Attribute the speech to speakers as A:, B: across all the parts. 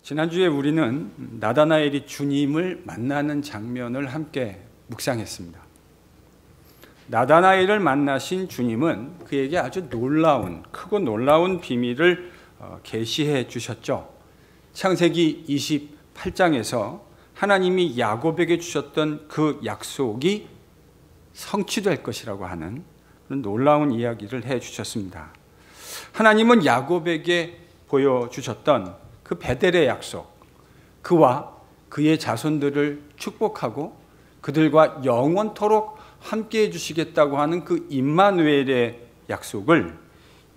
A: 지난주에 우리는 나다나엘이 주님을 만나는 장면을 함께 묵상했습니다. 나다나엘을 만나신 주님은 그에게 아주 크고 놀라운 비밀을 계시해 주셨죠. 창세기 28장에서 하나님이 야곱에게 주셨던 그 약속이 성취될 것이라고 하는 그런 놀라운 이야기를 해 주셨습니다. 하나님은 야곱에게 보여주셨던 그 베델의 약속, 그와 그의 자손들을 축복하고 그들과 영원토록 함께해 주시겠다고 하는 그 임마누엘의 약속을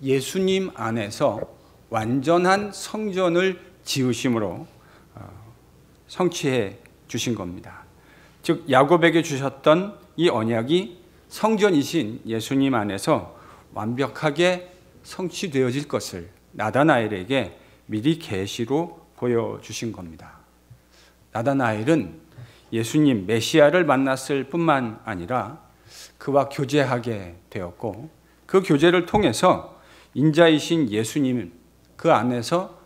A: 예수님 안에서 완전한 성전을 지으심으로 성취해 주신 겁니다. 즉 야곱에게 주셨던 이 언약이 성전이신 예수님 안에서 완벽하게 성취되어질 것을 나다나엘에게 미리 계시로 보여주신 겁니다. 나다나엘은 예수님 메시아를 만났을 뿐만 아니라 그와 교제하게 되었고 그 교제를 통해서 인자이신 예수님 그 안에서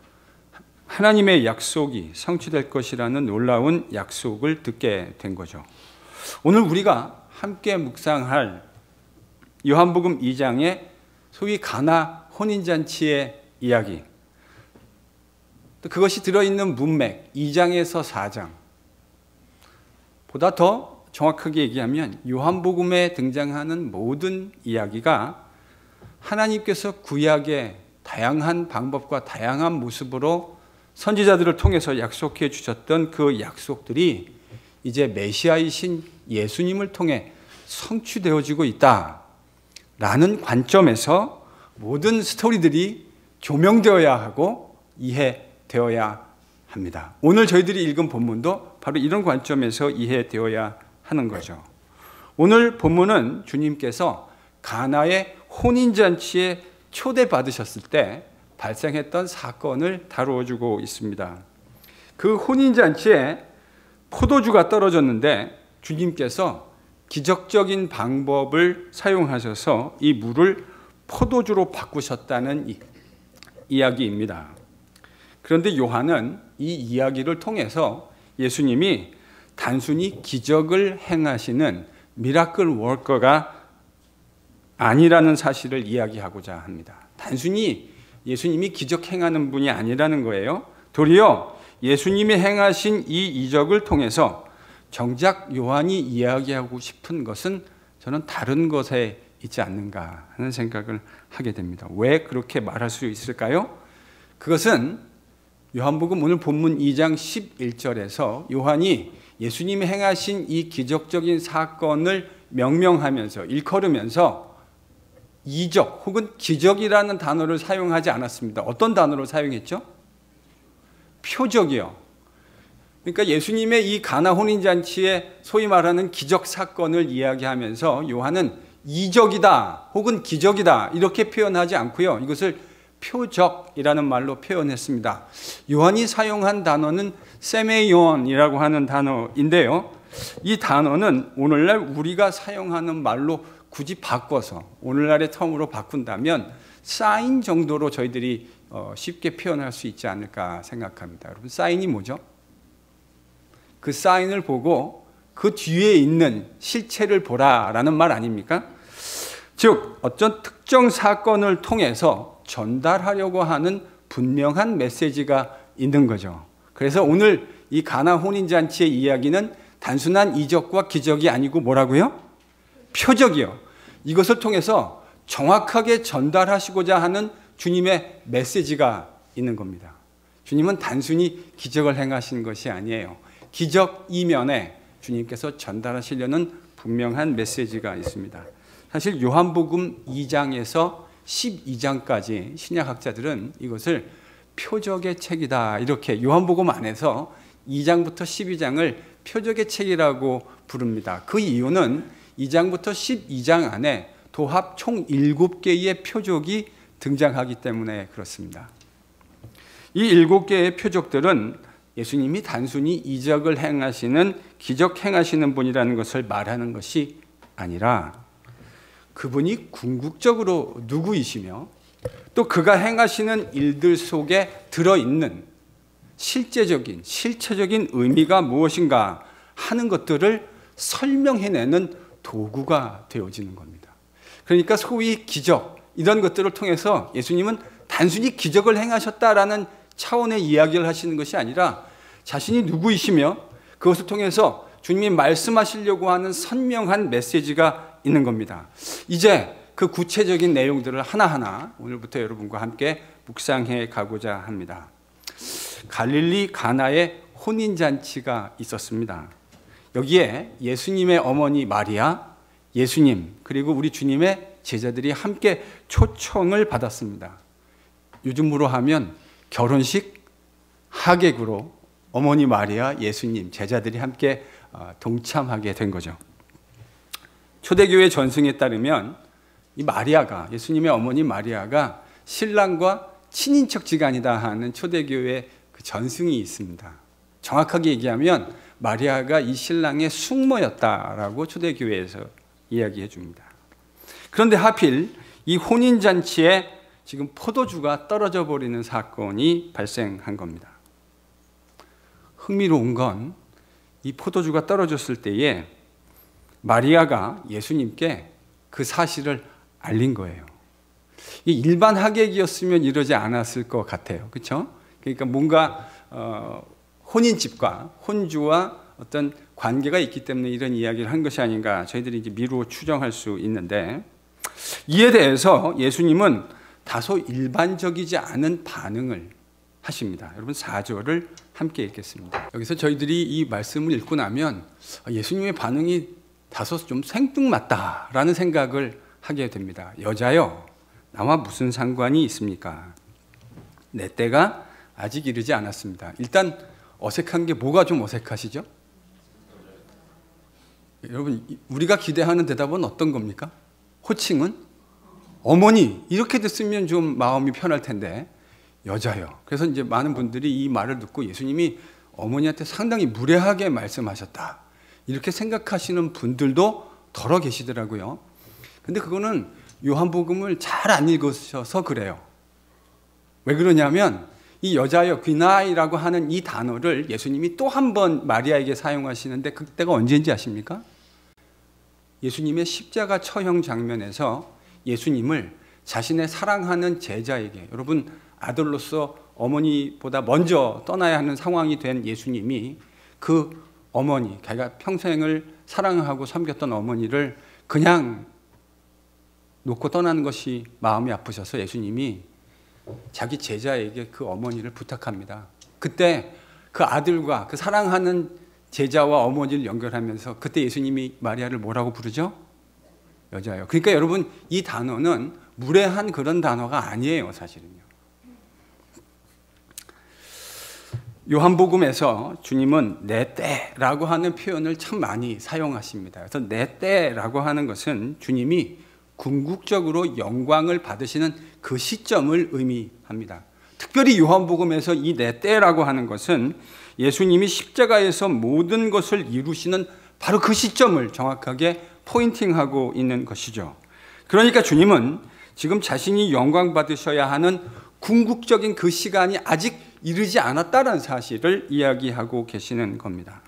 A: 하나님의 약속이 성취될 것이라는 놀라운 약속을 듣게 된 거죠. 오늘 우리가 함께 묵상할 요한복음 2장의 소위 가나 혼인잔치의 이야기, 또 그것이 들어있는 문맥 2장에서 4장, 보다 더 정확하게 얘기하면 요한복음에 등장하는 모든 이야기가 하나님께서 구약의 다양한 방법과 다양한 모습으로 선지자들을 통해서 약속해 주셨던 그 약속들이 이제 메시아이신 예수님을 통해 성취되어지고 있다라는 관점에서 모든 스토리들이 조명되어야 하고 이해되어야 합니다. 오늘 저희들이 읽은 본문도 바로 이런 관점에서 이해되어야 하는 거죠. 오늘 본문은 주님께서 가나의 혼인잔치에 초대받으셨을 때 발생했던 사건을 다루어주고 있습니다. 그 혼인잔치에 포도주가 떨어졌는데 주님께서 기적적인 방법을 사용하셔서 이 물을 포도주로 바꾸셨다는 이야기입니다. 그런데 요한은 이 이야기를 통해서 예수님이 단순히 기적을 행하시는 미라클 워커가 아니라는 사실을 이야기하고자 합니다. 단순히 예수님이 기적 행하는 분이 아니라는 거예요. 도리어 예수님이 행하신 이 이적을 통해서 정작 요한이 이야기하고 싶은 것은 저는 다른 것에 있지 않는가 하는 생각을 하게 됩니다. 왜 그렇게 말할 수 있을까요? 그것은 요한복음 오늘 본문 2장 11절에서 요한이 예수님이 행하신 이 기적적인 사건을 명명하면서 일컬으면서 이적 혹은 기적이라는 단어를 사용하지 않았습니다. 어떤 단어를 사용했죠? 표적이요. 그러니까 예수님의 이 가나 혼인잔치에 소위 말하는 기적 사건을 이야기하면서 요한은 이적이다 혹은 기적이다 이렇게 표현하지 않고요. 이것을 표적이라는 말로 표현했습니다. 요한이 사용한 단어는 세메이온이라고 하는 단어인데요. 이 단어는 오늘날 우리가 사용하는 말로 굳이 바꿔서 오늘날의 텀으로 바꾼다면 사인 정도로 저희들이 쉽게 표현할 수 있지 않을까 생각합니다. 여러분, 사인이 뭐죠? 그 사인을 보고 그 뒤에 있는 실체를 보라라는 말 아닙니까? 즉 어떤 특정 사건을 통해서 전달하려고 하는 분명한 메시지가 있는 거죠. 그래서 오늘 이 가나 혼인잔치의 이야기는 단순한 이적과 기적이 아니고 뭐라고요? 표적이요. 이것을 통해서 정확하게 전달하시고자 하는 주님의 메시지가 있는 겁니다. 주님은 단순히 기적을 행하시는 것이 아니에요. 기적 이면에 주님께서 전달하시려는 분명한 메시지가 있습니다. 사실 요한복음 2장에서 12장까지 신약학자들은 이것을 표적의 책이다 이렇게 요한복음 안에서 2장부터 12장을 표적의 책이라고 부릅니다. 그 이유는 2장부터 12장 안에 도합 총 7개의 표적이 등장하기 때문에 그렇습니다. 이 7개의 표적들은 예수님이 단순히 이적을 행하시는 기적 행하시는 분이라는 것을 말하는 것이 아니라 그분이 궁극적으로 누구이시며 또 그가 행하시는 일들 속에 들어있는 실제적인, 실체적인 의미가 무엇인가 하는 것들을 설명해내는 도구가 되어지는 겁니다. 그러니까 소위 기적, 이런 것들을 통해서 예수님은 단순히 기적을 행하셨다라는 차원의 이야기를 하시는 것이 아니라 자신이 누구이시며 그것을 통해서 주님이 말씀하시려고 하는 선명한 메시지가 있는 겁니다. 이제 그 구체적인 내용들을 하나하나 오늘부터 여러분과 함께 묵상해 가고자 합니다. 갈릴리 가나에 혼인잔치가 있었습니다. 여기에 예수님의 어머니 마리아, 예수님, 그리고 우리 주님의 제자들이 함께 초청을 받았습니다. 요즘으로 하면 결혼식 하객으로 어머니 마리아, 예수님, 제자들이 함께 동참하게 된 거죠. 초대교회 전승에 따르면 이 마리아가, 예수님의 어머니 마리아가 신랑과 친인척지간이다 하는 초대교회 그 전승이 있습니다. 정확하게 얘기하면 마리아가 이 신랑의 숙모였다라고 초대교회에서 이야기해 줍니다. 그런데 하필 이 혼인잔치에 지금 포도주가 떨어져 버리는 사건이 발생한 겁니다. 흥미로운 건 이 포도주가 떨어졌을 때에 마리아가 예수님께 그 사실을 알린 거예요. 일반 하객이었으면 이러지 않았을 것 같아요. 그렇죠? 그러니까 뭔가 혼인집과 혼주와 어떤 관계가 있기 때문에 이런 이야기를 한 것이 아닌가 저희들이 이제 미루어 추정할 수 있는데, 이에 대해서 예수님은 다소 일반적이지 않은 반응을 하십니다. 여러분 4절을 함께 읽겠습니다. 여기서 저희들이 이 말씀을 읽고 나면 예수님의 반응이 다소 좀 생뚱맞다라는 생각을 하게 됩니다. 여자여, 나와 무슨 상관이 있습니까? 내 때가 아직 이르지 않았습니다. 일단 어색한 게 뭐가 좀 어색하시죠? 여러분, 우리가 기대하는 대답은 어떤 겁니까? 호칭은 어머니, 이렇게 됐으면 좀 마음이 편할 텐데 여자요. 그래서 이제 많은 분들이 이 말을 듣고 예수님이 어머니한테 상당히 무례하게 말씀하셨다, 이렇게 생각하시는 분들도 덜어 계시더라고요. 근데 그거는 요한복음을 잘 안 읽으셔서 그래요. 왜 그러냐면 이 여자여, 귀나이라고 하는 이 단어를 예수님이 또 한 번 마리아에게 사용하시는데 그때가 언제인지 아십니까? 예수님의 십자가 처형 장면에서 예수님을 자신의 사랑하는 제자에게, 여러분 아들로서 어머니보다 먼저 떠나야 하는 상황이 된 예수님이 그 어머니, 자기가 평생을 사랑하고 섬겼던 어머니를 그냥 놓고 떠나는 것이 마음이 아프셔서 예수님이 자기 제자에게 그 어머니를 부탁합니다. 그때 그 아들과 그 사랑하는 제자와 어머니를 연결하면서 그때 예수님이 마리아를 뭐라고 부르죠? 여자예요. 그러니까 여러분 이 단어는 무례한 그런 단어가 아니에요, 사실은요. 요한복음에서 주님은 내 때라고 하는 표현을 참 많이 사용하십니다. 그래서 내 때라고 하는 것은 주님이 궁극적으로 영광을 받으시는 그 시점을 의미합니다. 특별히 요한복음에서 이 내 때라고 하는 것은 예수님이 십자가에서 모든 것을 이루시는 바로 그 시점을 정확하게 포인팅하고 있는 것이죠. 그러니까 주님은 지금 자신이 영광 받으셔야 하는 궁극적인 그 시간이 아직 이르지 않았다는 사실을 이야기하고 계시는 겁니다.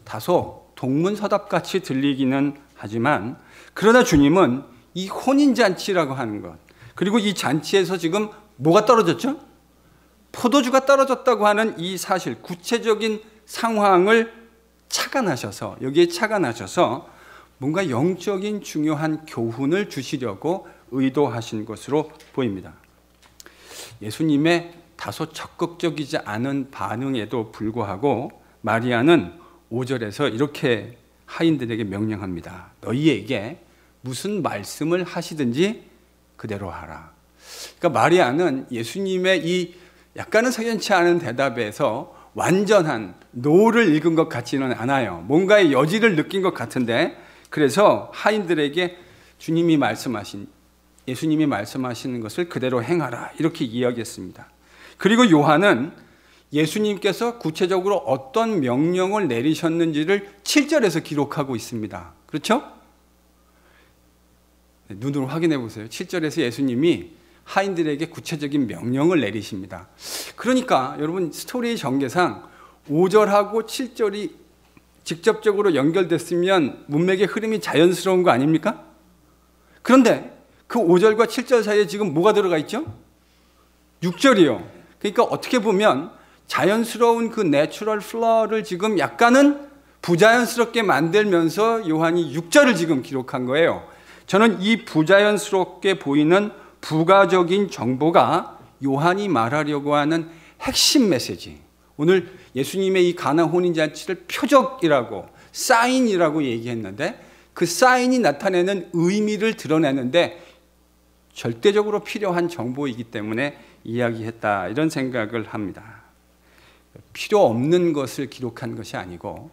A: 다소 동문서답같이 들리기는 하지만 그러나 주님은 이 혼인잔치라고 하는 것, 그리고 이 잔치에서 지금 뭐가 떨어졌죠? 포도주가 떨어졌다고 하는 이 사실, 구체적인 상황을 착안하셔서, 여기에 착안하셔서 뭔가 영적인 중요한 교훈을 주시려고 의도하신 것으로 보입니다. 예수님의 다소 적극적이지 않은 반응에도 불구하고 마리아는 5절에서 이렇게 하인들에게 명령합니다. 너희에게 무슨 말씀을 하시든지 그대로 하라. 그러니까 마리아는 예수님의 이 약간은 석연치 않은 대답에서 완전한 노를 읽은 것 같지는 않아요. 뭔가의 여지를 느낀 것 같은데, 그래서 하인들에게 예수님이 말씀하시는 것을 그대로 행하라, 이렇게 이야기했습니다. 그리고 요한은 예수님께서 구체적으로 어떤 명령을 내리셨는지를 7절에서 기록하고 있습니다. 그렇죠? 눈으로 확인해 보세요. 7절에서 예수님이 하인들에게 구체적인 명령을 내리십니다. 그러니까 여러분 스토리의 전개상 5절하고 7절이 직접적으로 연결됐으면 문맥의 흐름이 자연스러운 거 아닙니까? 그런데 그 5절과 7절 사이에 지금 뭐가 들어가 있죠? 6절이요. 그러니까 어떻게 보면 자연스러운 그 내추럴 플러를 지금 약간은 부자연스럽게 만들면서 요한이 6절을 지금 기록한 거예요. 저는 이 부자연스럽게 보이는 부가적인 정보가 요한이 말하려고 하는 핵심 메시지. 오늘 예수님의 이 가나 혼인잔치를 표적이라고, 사인이라고 얘기했는데 그 사인이 나타내는 의미를 드러내는데 절대적으로 필요한 정보이기 때문에 이야기했다, 이런 생각을 합니다. 필요 없는 것을 기록한 것이 아니고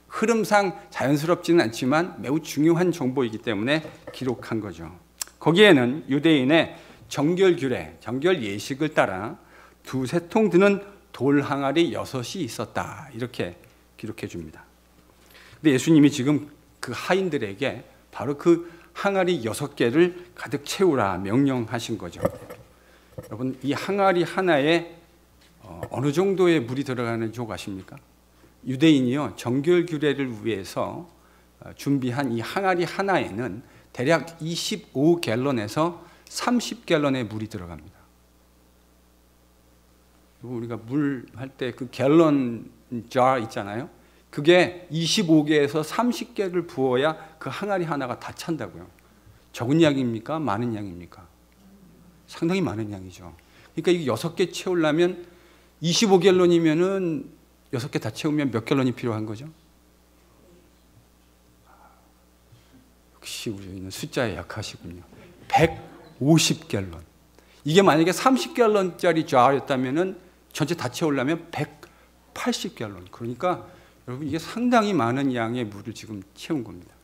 A: 흐름상 자연스럽지는 않지만 매우 중요한 정보이기 때문에 기록한 거죠. 거기에는 유대인의 정결규례, 정결 예식을 따라 2-3통 드는 돌 항아리 6이 있었다, 이렇게 기록해 줍니다. 근데 예수님이 지금 그 하인들에게 바로 그 항아리 6개를 가득 채우라 명령하신 거죠. 여러분, 이 항아리 하나에 어느 정도의 물이 들어가는 줄 아십니까? 유대인이요, 정결규례를 위해서 준비한 이 항아리 하나에는 대략 25갤런에서 30갤런의 물이 들어갑니다. 우리가 물 할 때 그 갤런 jar 있잖아요. 그게 25개에서 30개를 부어야 그 항아리 하나가 다 찬다고요. 적은 양입니까? 많은 양입니까? 상당히 많은 양이죠. 그러니까 이 6개 채우려면 25갤런이면은 6개 다 채우면 몇 갤런이 필요한 거죠? 역시 우리는 숫자에 약하시군요. 150갤런. 이게 만약에 30갤런짜리 jar였다면은 전체 다 채우려면 180갤런. 그러니까 여러분, 이게 상당히 많은 양의 물을 지금 채운 겁니다.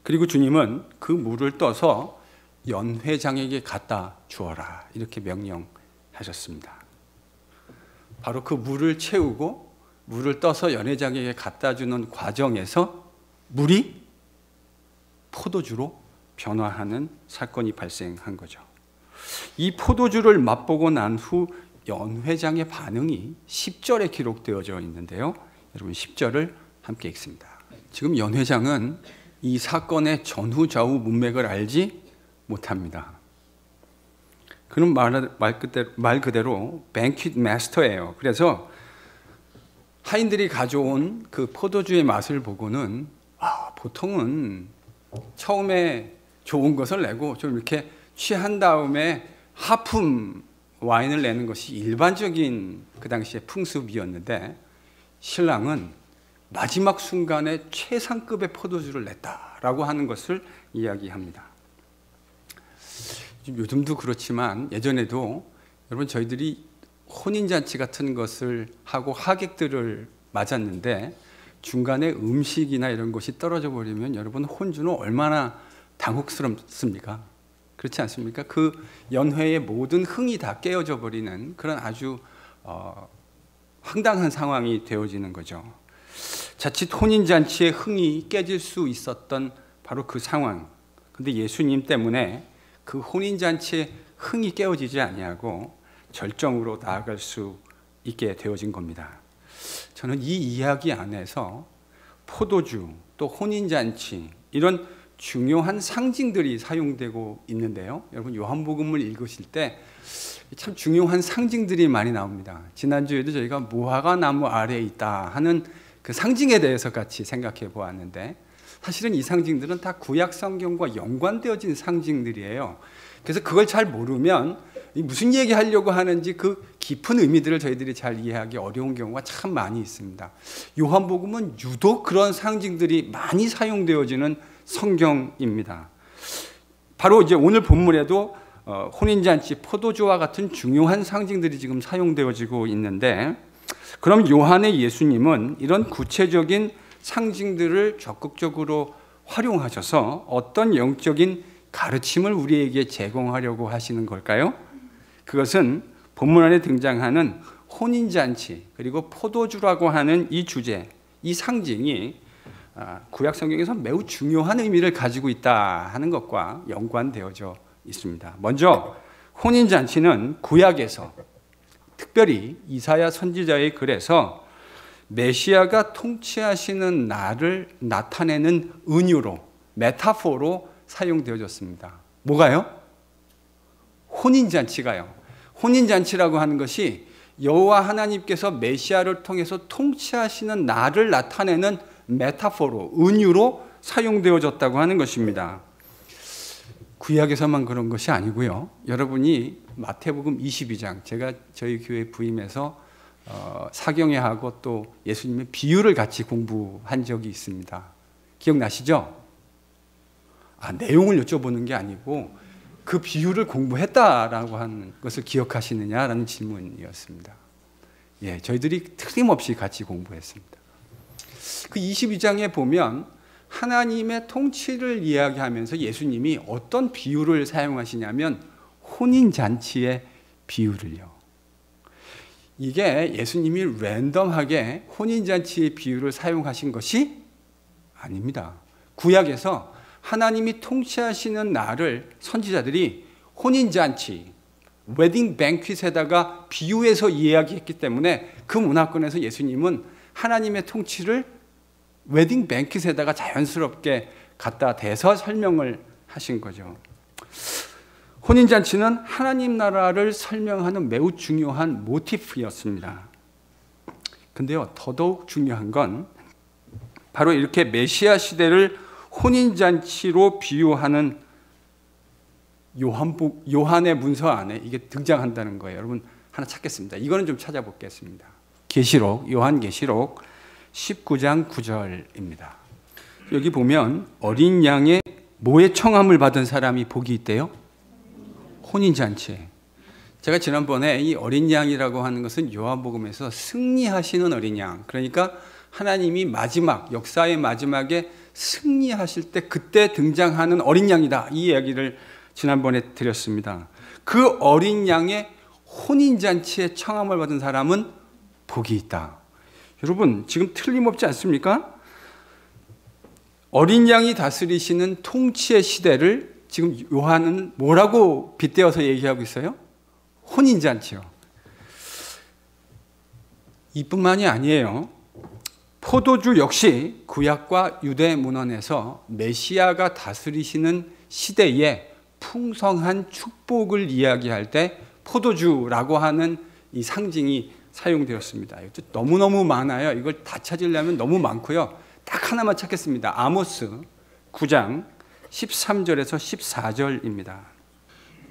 A: 그리고 주님은 그 물을 떠서 연회장에게 갖다 주어라, 이렇게 명령하셨습니다. 바로 그 물을 채우고 물을 떠서 연회장에게 갖다 주는 과정에서 물이 포도주로 변화하는 사건이 발생한 거죠. 이 포도주를 맛보고 난 후 연회장의 반응이 10절에 기록되어져 있는데요. 여러분 10절을 함께 읽습니다. 지금 연회장은 이 사건의 전후좌우 문맥을 알지 못합니다. 그는 말 그대로 뱅퀴트 마스터예요. 그래서 하인들이 가져온 그 포도주의 맛을 보고는 보통은 처음에 좋은 것을 내고 좀 이렇게 취한 다음에 하품 와인을 내는 것이 일반적인 그 당시의 풍습이었는데, 신랑은 마지막 순간에 최상급의 포도주를 냈다라고 하는 것을 이야기합니다. 요즘도 그렇지만 예전에도 여러분, 저희들이 혼인잔치 같은 것을 하고 하객들을 맞았는데 중간에 음식이나 이런 것이 떨어져 버리면 여러분, 혼주는 얼마나 당혹스럽습니까? 그렇지 않습니까? 그 연회의 모든 흥이 다 깨어져 버리는 그런 아주 황당한 상황이 되어지는 거죠. 자칫 혼인잔치의 흥이 깨질 수 있었던 바로 그 상황. 근데 예수님 때문에 그 혼인잔치의 흥이 깨어지지 아니하고 절정으로 나아갈 수 있게 되어진 겁니다. 저는 이 이야기 안에서 포도주, 또 혼인잔치, 이런 중요한 상징들이 사용되고 있는데요. 여러분, 요한복음을 읽으실 때 참 중요한 상징들이 많이 나옵니다. 지난주에도 저희가 무화과 나무 아래에 있다 하는 그 상징에 대해서 같이 생각해 보았는데, 사실은 이 상징들은 다 구약 성경과 연관되어진 상징들이에요. 그래서 그걸 잘 모르면 무슨 얘기하려고 하는지 그 깊은 의미들을 저희들이 잘 이해하기 어려운 경우가 참 많이 있습니다. 요한복음은 유독 그런 상징들이 많이 사용되어지는 성경입니다. 바로 이제 오늘 본문에도 혼인잔치, 포도주와 같은 중요한 상징들이 지금 사용되어지고 있는데, 그럼 요한의 예수님은 이런 구체적인 상징들을 적극적으로 활용하셔서 어떤 영적인 가르침을 우리에게 제공하려고 하시는 걸까요? 그것은 본문 안에 등장하는 혼인잔치 그리고 포도주라고 하는 이 주제, 이 상징이 구약 성경에서 매우 중요한 의미를 가지고 있다 하는 것과 연관되어져 있습니다. 먼저 혼인잔치는 구약에서 특별히 이사야 선지자의 글에서 메시아가 통치하시는 날을 나타내는 은유로, 메타포로 사용되어졌습니다. 뭐가요? 혼인잔치가요. 혼인잔치라고 하는 것이 여호와 하나님께서 메시아를 통해서 통치하시는 날을 나타내는 메타포로, 은유로 사용되어졌다고 하는 것입니다. 구약에서만 그런 것이 아니고요. 여러분이 마태복음 22장, 제가 저희 교회 부임해서 사경회하고 또 예수님의 비유를 같이 공부한 적이 있습니다. 기억나시죠? 내용을 여쭤보는 게 아니고 그 비유를 공부했다라고 하는 것을 기억하시느냐라는 질문이었습니다. 예, 저희들이 틀림없이 같이 공부했습니다. 그 22장에 보면 하나님의 통치를 이야기하면서 예수님이 어떤 비유를 사용하시냐면 혼인잔치의 비유를요. 이게 예수님이 랜덤하게 혼인잔치의 비유를 사용하신 것이 아닙니다. 구약에서 하나님이 통치하시는 날을 선지자들이 혼인잔치, 웨딩 뱅퀴트에다가 비유해서 이야기했기 때문에 그 문화권에서 예수님은 하나님의 통치를 웨딩 뱅퀴트에다가 자연스럽게 갖다 대서 설명을 하신 거죠. 혼인잔치는 하나님 나라를 설명하는 매우 중요한 모티프였습니다. 근데요, 더더욱 중요한 건 바로 이렇게 메시아 시대를 혼인잔치로 비유하는 요한의 문서 안에 이게 등장한다는 거예요. 여러분 하나 찾겠습니다. 이거는 좀 찾아보겠습니다. 계시록, 요한계시록 19장 9절입니다. 여기 보면 어린 양의 뭐의 청함을 받은 사람이 복이 있대요? 혼인잔치에. 제가 지난번에 이 어린 양이라고 하는 것은 요한복음에서 승리하시는 어린 양, 그러니까 하나님이 마지막, 역사의 마지막에 승리하실 때 그때 등장하는 어린 양이다, 이 이야기를 지난번에 드렸습니다. 그 어린 양의 혼인잔치에 청함을 받은 사람은 복이 있다. 여러분 지금 틀림없지 않습니까? 어린 양이 다스리시는 통치의 시대를 지금 요한은 뭐라고 빗대어서 얘기하고 있어요? 혼인잔치요. 이뿐만이 아니에요. 포도주 역시 구약과 유대 문헌에서 메시아가 다스리시는 시대에 풍성한 축복을 이야기할 때 포도주라고 하는 이 상징이 사용되었습니다. 너무너무 많아요. 이걸 다 찾으려면 너무 많고요. 딱 하나만 찾겠습니다. 아모스 9장 13절에서 14절입니다.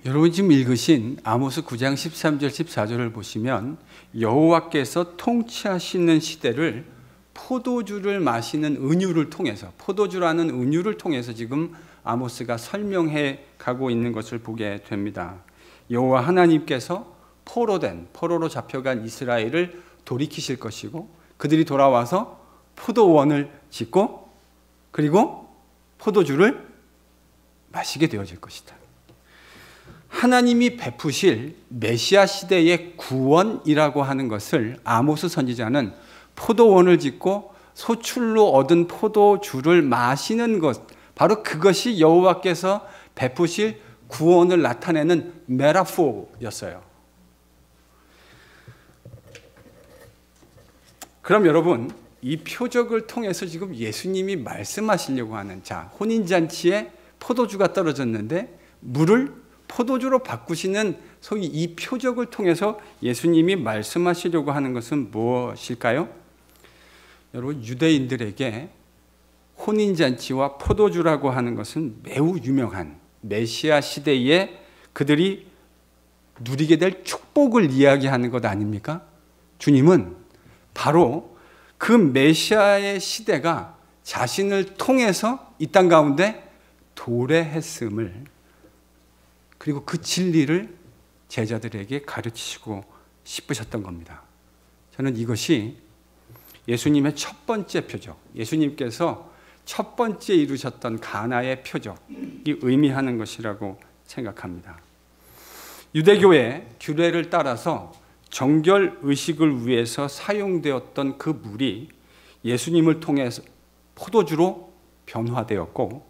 A: 여러분 지금 읽으신 아모스 9장 13절 14절을 보시면 여호와께서 통치하시는 시대를 포도주를 마시는 은유를 통해서, 포도주라는 은유를 통해서 지금 아모스가 설명해 가고 있는 것을 보게 됩니다. 여호와 하나님께서 포로로 잡혀간 이스라엘을 돌이키실 것이고 그들이 돌아와서 포도원을 짓고 그리고 포도주를 마시게 되어질 것이다. 하나님이 베푸실 메시아 시대의 구원이라고 하는 것을 아모스 선지자는 포도원을 짓고 소출로 얻은 포도주를 마시는 것, 바로 그것이 여호와께서 베푸실 구원을 나타내는 메타포였어요. 그럼 여러분 이 표적을 통해서 지금 예수님이 말씀하시려고 하는, 자, 혼인잔치에 포도주가 떨어졌는데 물을 포도주로 바꾸시는 소위 이 표적을 통해서 예수님이 말씀하시려고 하는 것은 무엇일까요? 여러분 유대인들에게 혼인잔치와 포도주라고 하는 것은 매우 유명한 메시아 시대에 그들이 누리게 될 축복을 이야기하는 것 아닙니까? 주님은 바로 그 메시아의 시대가 자신을 통해서 이 땅 가운데 도래했음을, 그리고 그 진리를 제자들에게 가르치시고 싶으셨던 겁니다. 저는 이것이 예수님의 첫 번째 표적, 예수님께서 첫 번째 이루셨던 가나의 표적이 의미하는 것이라고 생각합니다. 유대교의 규례를 따라서 정결 의식을 위해서 사용되었던 그 물이 예수님을 통해서 포도주로 변화되었고,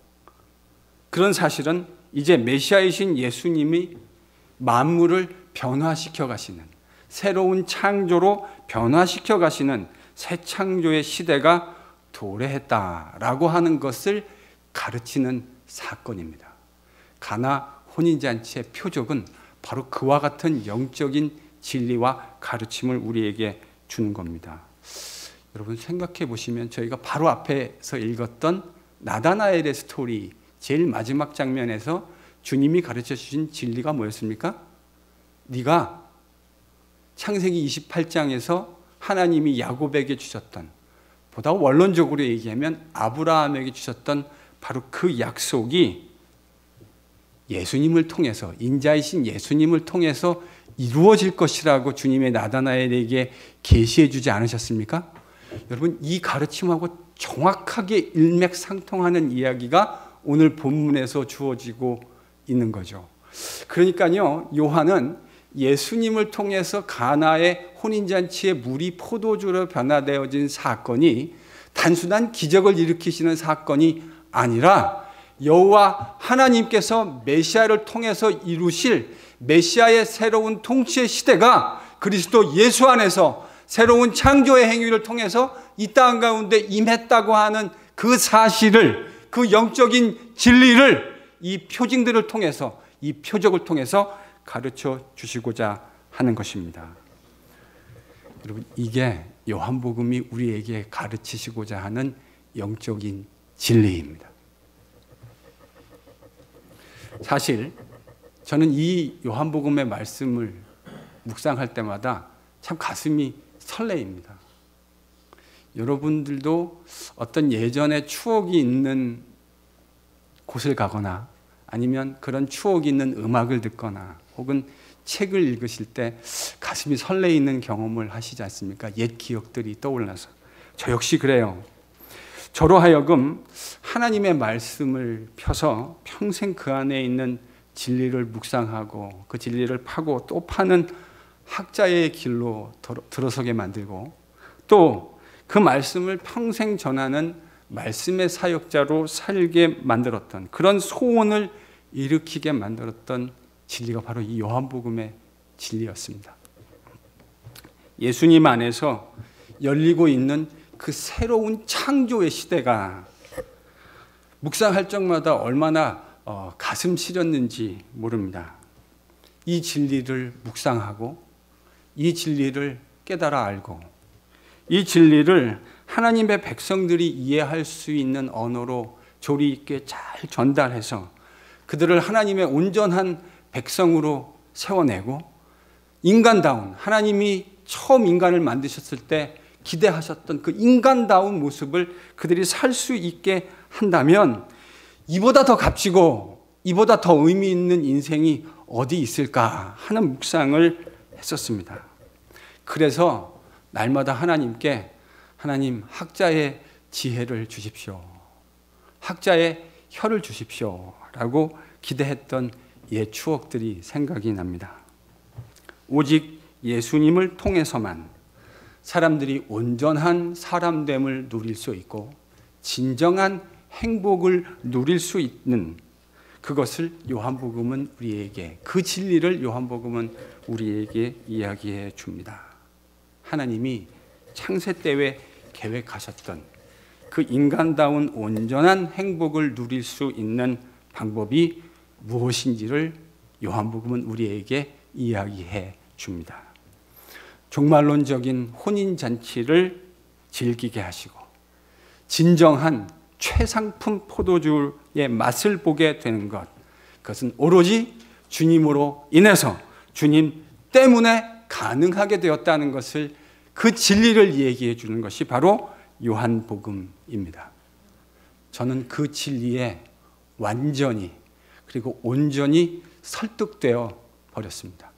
A: 그런 사실은 이제 메시아이신 예수님이 만물을 변화시켜 가시는, 새로운 창조로 변화시켜 가시는 새 창조의 시대가 도래했다라고 하는 것을 가르치는 사건입니다. 가나 혼인잔치의 표적은 바로 그와 같은 영적인 진리와 가르침을 우리에게 주는 겁니다. 여러분 생각해 보시면 저희가 바로 앞에서 읽었던 나다나엘의 스토리 제일 마지막 장면에서 주님이 가르쳐 주신 진리가 뭐였습니까? 네가 창세기 28장에서 하나님이 야곱에게 주셨던, 보다 원론적으로 얘기하면 아브라함에게 주셨던 바로 그 약속이 예수님을 통해서, 인자이신 예수님을 통해서 이루어질 것이라고 주님의 나다나엘에게 계시해 주지 않으셨습니까? 여러분, 이 가르침하고 정확하게 일맥상통하는 이야기가 오늘 본문에서 주어지고 있는 거죠. 그러니까요, 요한은 예수님을 통해서 가나의 혼인잔치의 물이 포도주로 변화되어진 사건이 단순한 기적을 일으키시는 사건이 아니라 여호와 하나님께서 메시아를 통해서 이루실 메시아의 새로운 통치의 시대가 그리스도 예수 안에서 새로운 창조의 행위를 통해서 이 땅 가운데 임했다고 하는 그 사실을, 그 영적인 진리를 이 표징들을 통해서, 이 표적을 통해서 가르쳐 주시고자 하는 것입니다. 여러분, 이게 요한복음이 우리에게 가르치시고자 하는 영적인 진리입니다. 사실 저는 이 요한복음의 말씀을 묵상할 때마다 참 가슴이 설레입니다. 여러분들도 어떤 예전의 추억이 있는 곳을 가거나 아니면 그런 추억이 있는 음악을 듣거나 혹은 책을 읽으실 때 가슴이 설레이는 경험을 하시지 않습니까? 옛 기억들이 떠올라서. 저 역시 그래요. 저로 하여금 하나님의 말씀을 펴서 평생 그 안에 있는 진리를 묵상하고 그 진리를 파고 또 파는 학자의 길로 들어서게 만들고, 또 그 말씀을 평생 전하는 말씀의 사역자로 살게 만들었던, 그런 소원을 일으키게 만들었던 진리가 바로 이 요한복음의 진리였습니다. 예수님 안에서 열리고 있는 그 새로운 창조의 시대가 묵상할 적마다 얼마나 가슴 시렸는지 모릅니다. 이 진리를 묵상하고 이 진리를 깨달아 알고 이 진리를 하나님의 백성들이 이해할 수 있는 언어로 조리 있게 잘 전달해서 그들을 하나님의 온전한 백성으로 세워내고, 인간다운, 하나님이 처음 인간을 만드셨을 때 기대하셨던 그 인간다운 모습을 그들이 살 수 있게 한다면 이보다 더 값지고 이보다 더 의미 있는 인생이 어디 있을까 하는 묵상을 했었습니다. 그래서 날마다 하나님께, 하나님 학자의 지혜를 주십시오, 학자의 혀를 주십시오 라고 기대했던 옛 추억들이 생각이 납니다. 오직 예수님을 통해서만 사람들이 온전한 사람됨을 누릴 수 있고 진정한 행복을 누릴 수 있는 그것을 요한복음은 우리에게, 그 진리를 요한복음은 우리에게 이야기해 줍니다. 하나님이 창세 때에 계획하셨던 그 인간다운 온전한 행복을 누릴 수 있는 방법이 무엇인지를 요한복음은 우리에게 이야기해 줍니다. 종말론적인 혼인잔치를 즐기게 하시고 진정한 최상품 포도주의 맛을 보게 되는 것, 그것은 오로지 주님으로 인해서, 주님 때문에 가능하게 되었다는 것을, 그 진리를 얘기해 주는 것이 바로 요한복음입니다. 저는 그 진리에 완전히 그리고 온전히 설득되어 버렸습니다.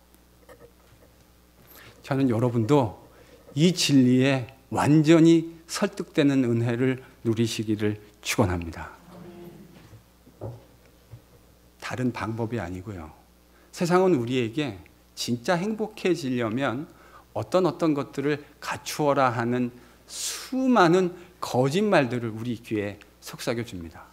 A: 저는 여러분도 이 진리에 완전히 설득되는 은혜를 누리시기를 축원합니다. 다른 방법이 아니고요. 세상은 우리에게 진짜 행복해지려면 어떤 것들을 갖추어라 하는 수많은 거짓말들을 우리 귀에 속삭여 줍니다.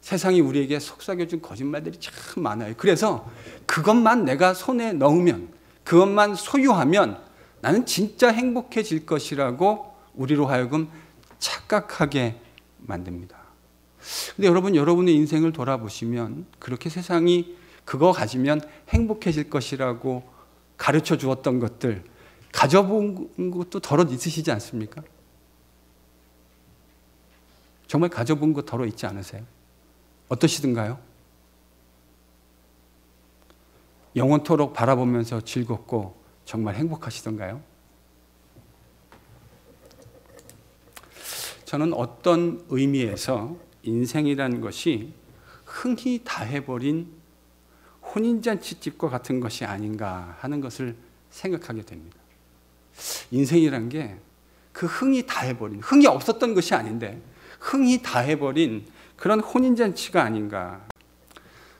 A: 세상이 우리에게 속삭여준 거짓말들이 참 많아요. 그래서 그것만 내가 손에 넣으면, 그것만 소유하면 나는 진짜 행복해질 것이라고 우리로 하여금 착각하게 만듭니다. 근데 여러분, 여러분의 인생을 돌아보시면 그렇게 세상이 그거 가지면 행복해질 것이라고 가르쳐 주었던 것들 가져본 것도 덜어 있으시지 않습니까? 정말 가져본 것 덜어 있지 않으세요? 어떠시든가요? 영원토록 바라보면서 즐겁고 정말 행복하시던가요? 저는 어떤 의미에서 인생이라는 것이 흥이 다해버린 혼인잔치집과 같은 것이 아닌가 하는 것을 생각하게 됩니다. 인생이란 게 그 흥이 다해버린, 흥이 없었던 것이 아닌데 흥이 다해버린 그런 혼인잔치가 아닌가.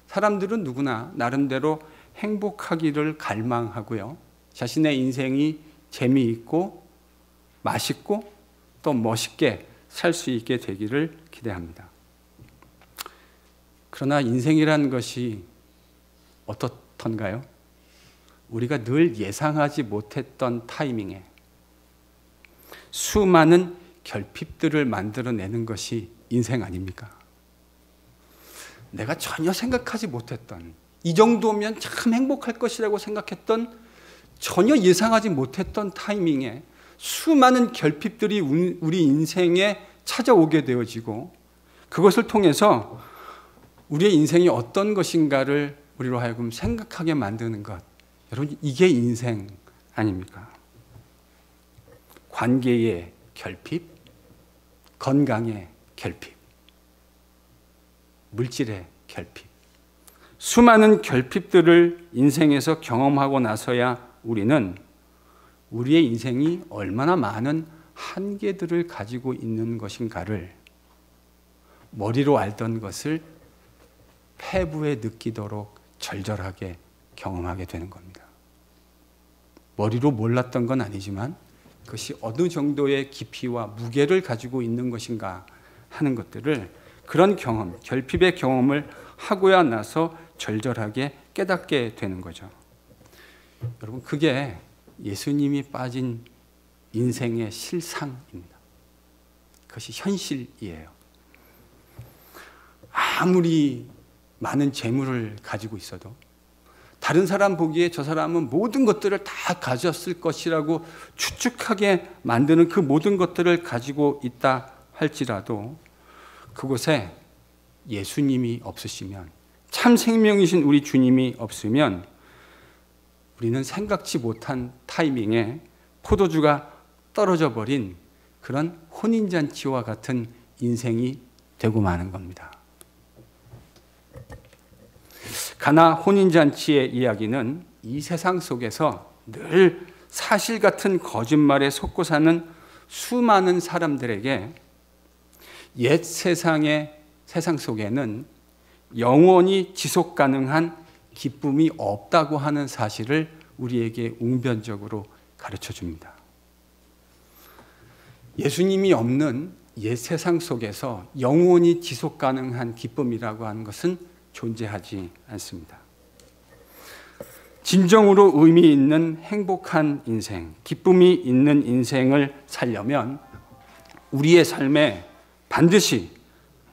A: 사람들은 누구나 나름대로 행복하기를 갈망하고요, 자신의 인생이 재미있고 맛있고 또 멋있게 살 수 있게 되기를 기대합니다. 그러나 인생이라는 것이 어떻던가요? 우리가 늘 예상하지 못했던 타이밍에 수많은 결핍들을 만들어내는 것이 인생 아닙니까? 내가 전혀 생각하지 못했던, 이 정도면 참 행복할 것이라고 생각했던, 전혀 예상하지 못했던 타이밍에 수많은 결핍들이 우리 인생에 찾아오게 되어지고, 그것을 통해서 우리의 인생이 어떤 것인가를 우리로 하여금 생각하게 만드는 것. 여러분, 이게 인생 아닙니까? 관계의 결핍, 건강의 결핍, 물질의 결핍, 수많은 결핍들을 인생에서 경험하고 나서야 우리는 우리의 인생이 얼마나 많은 한계들을 가지고 있는 것인가를 머리로 알던 것을 폐부에 느끼도록 절절하게 경험하게 되는 겁니다. 머리로 몰랐던 건 아니지만 그것이 어느 정도의 깊이와 무게를 가지고 있는 것인가 하는 것들을, 그런 경험, 결핍의 경험을 하고야 나서 절절하게 깨닫게 되는 거죠. 여러분, 그게 예수님이 빠진 인생의 실상입니다. 그것이 현실이에요. 아무리 많은 재물을 가지고 있어도, 다른 사람 보기에 저 사람은 모든 것들을 다 가졌을 것이라고 추측하게 만드는 그 모든 것들을 가지고 있다 할지라도 그곳에 예수님이 없으시면, 참 생명이신 우리 주님이 없으면 우리는 생각지 못한 타이밍에 포도주가 떨어져 버린 그런 혼인잔치와 같은 인생이 되고 마는 겁니다. 가나 혼인잔치의 이야기는 이 세상 속에서 늘 사실 같은 거짓말에 속고 사는 수많은 사람들에게 옛 세상의 세상 속에는 영원히 지속 가능한 기쁨이 없다고 하는 사실을 우리에게 웅변적으로 가르쳐 줍니다. 예수님이 없는 옛 세상 속에서 영원히 지속 가능한 기쁨이라고 하는 것은 존재하지 않습니다. 진정으로 의미 있는 행복한 인생, 기쁨이 있는 인생을 살려면 우리의 삶에 반드시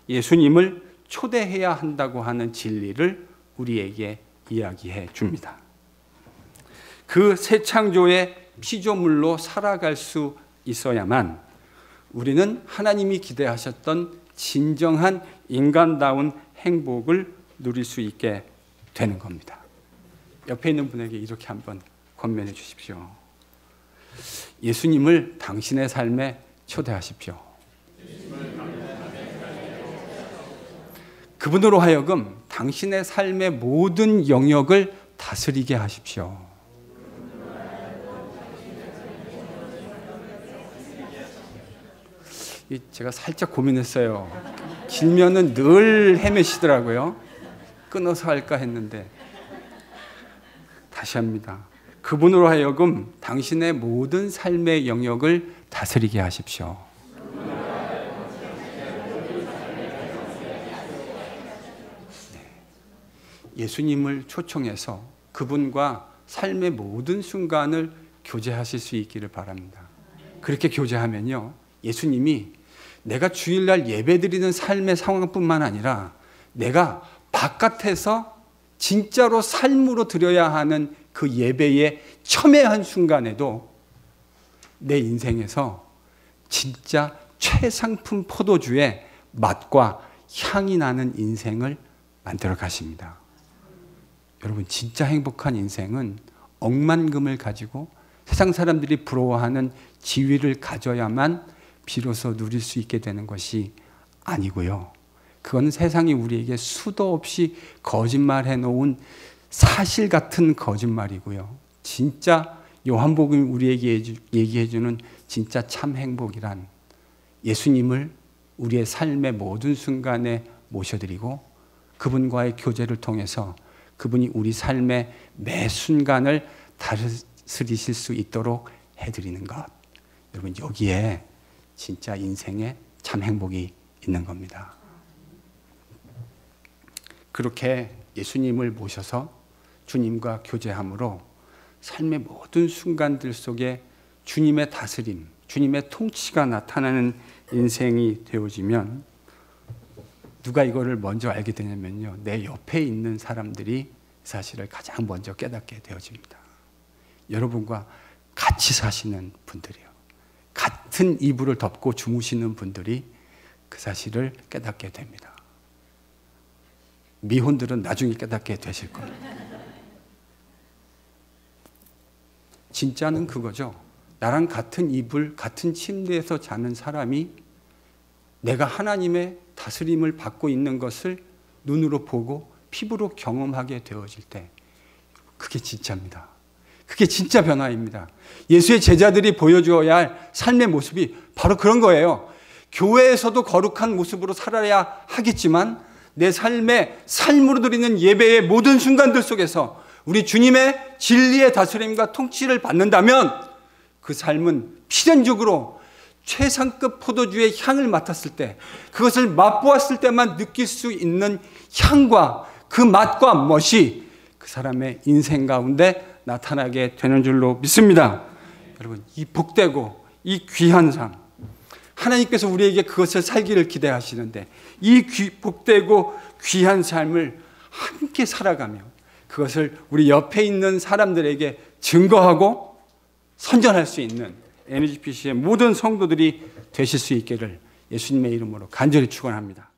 A: 예수님을 초대해야 한다고 하는 진리를 우리에게 이야기해 줍니다. 그 새 창조의 피조물로 살아갈 수 있어야만 우리는 하나님이 기대하셨던 진정한 인간다운 행복을 누릴 수 있게 되는 겁니다. 옆에 있는 분에게 이렇게 한번 권면해 주십시오. 예수님을 당신의 삶에 초대하십시오. 그분으로 하여금 당신의 삶의 모든 영역을 다스리게 하십시오. 제가 살짝 고민했어요. 길면은 늘 헤매시더라고요. 끊어서 할까 했는데 다시 합니다. 그분으로 하여금 당신의 모든 삶의 영역을 다스리게 하십시오. 예수님을 초청해서 그분과 삶의 모든 순간을 교제하실 수 있기를 바랍니다. 그렇게 교제하면요, 예수님이 내가 주일날 예배드리는 삶의 상황뿐만 아니라 내가 바깥에서 진짜로 삶으로 드려야 하는 그 예배의 첨예한 순간에도 내 인생에서 진짜 최상품 포도주의 맛과 향이 나는 인생을 만들어 가십니다. 여러분, 진짜 행복한 인생은 억만금을 가지고 세상 사람들이 부러워하는 지위를 가져야만 비로소 누릴 수 있게 되는 것이 아니고요. 그건 세상이 우리에게 수도 없이 거짓말해 놓은 사실 같은 거짓말이고요. 진짜 요한복음이 우리에게 얘기해 주는 진짜 참 행복이란 예수님을 우리의 삶의 모든 순간에 모셔드리고 그분과의 교제를 통해서 그분이 우리 삶의 매 순간을 다스리실 수 있도록 해드리는 것. 여러분, 여기에 진짜 인생의 참 행복이 있는 겁니다. 그렇게 예수님을 모셔서 주님과 교제함으로 삶의 모든 순간들 속에 주님의 다스림, 주님의 통치가 나타나는 인생이 되어지면 누가 이거를 먼저 알게 되냐면요, 내 옆에 있는 사람들이 사실을 가장 먼저 깨닫게 되어집니다. 여러분과 같이 사시는 분들이요, 같은 이불을 덮고 주무시는 분들이 그 사실을 깨닫게 됩니다. 미혼들은 나중에 깨닫게 되실 거예요. 진짜는 그거죠. 나랑 같은 이불, 같은 침대에서 자는 사람이 내가 하나님의 다스림을 받고 있는 것을 눈으로 보고 피부로 경험하게 되어질 때 그게 진짜입니다. 그게 진짜 변화입니다. 예수의 제자들이 보여주어야 할 삶의 모습이 바로 그런 거예요. 교회에서도 거룩한 모습으로 살아야 하겠지만 내 삶의 삶으로 드리는 예배의 모든 순간들 속에서 우리 주님의 진리의 다스림과 통치를 받는다면 그 삶은 필연적으로 최상급 포도주의 향을 맡았을 때, 그것을 맛보았을 때만 느낄 수 있는 향과 그 맛과 멋이 그 사람의 인생 가운데 나타나게 되는 줄로 믿습니다. 여러분, 이 복되고 이 귀한 삶, 하나님께서 우리에게 그것을 살기를 기대하시는데 이 복되고 귀한 삶을 함께 살아가며 그것을 우리 옆에 있는 사람들에게 증거하고 선전할 수 있는 NGPC의 모든 성도들이 되실 수 있기를 예수님의 이름으로 간절히 축원합니다.